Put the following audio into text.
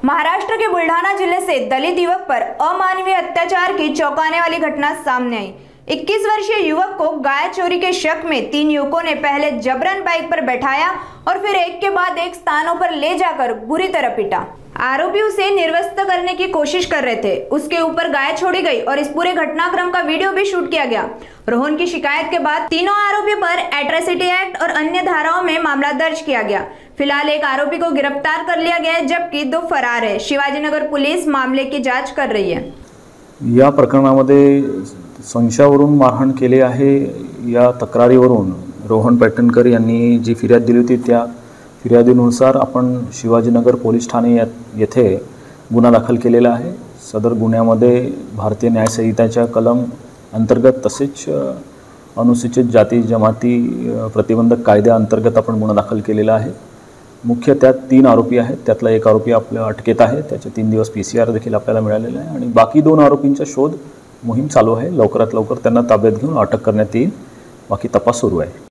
महाराष्ट्र के बुल्ढाना जिले से दलित युवक पर अमानवीय अत्याचार की चौंकाने वाली घटना सामने आई। 21 वर्षीय युवक को गाय चोरी के शक में 3 युवकों ने पहले जबरन बाइक पर बैठाया और फिर एक के बाद एक स्थानों पर ले जाकर बुरी तरह पीटा। आरोपी उसे निर्वस्त करने की कोशिश कर रहे थे। उसके ऊपर गाय छोड़ी गई और इस पूरे घटनाक्रम का वीडियो भी शूट किया गया। रोहन की शिकायत के बाद तीनों आरोपी पर एट्रॉसिटी एक्ट और अन्य धाराओं में मामला दर्ज किया गया। फिलहाल एक आरोपी को गिरफ्तार कर लिया गया है, जबकि 2 फरार है। शिवाजीनगर पुलिस मामले की जांच कर रही है। या प्रकरणामध्ये संशयावरून मारहाण केली आहे या तक्रारीवरून रोहन पैठणकर यांनी जी फिर्याद दिली होती त्या फिर्यादीनुसार आपण शिवाजीनगर पोलीस ठाणे येथे गुन्हा दाखल केलेला आहे। सदर गुन्ह्यामध्ये भारतीय न्याय संहितेच्या कलम अंतर्गत तसेच अनुसूचित जाती जमाती प्रतिबंधक कायद्याअंतर्गत आपण गुन्हा दाखल केलेला आहे। मुख्य त्यात 3 आरोपी आहेत, त्यातला एक आरोपी आपल्या अटकेत आहे, त्याचे 3 दिवस PCR देखील आपल्याला मिळालेला आहे आणि बाकी 2 आरोपींचा शोध मोहीम चालू आहे। लवकरात लवकर त्यांना ताब्यात घेऊन अटक करण्यात येईल। बाकी तपास सुरू आहे।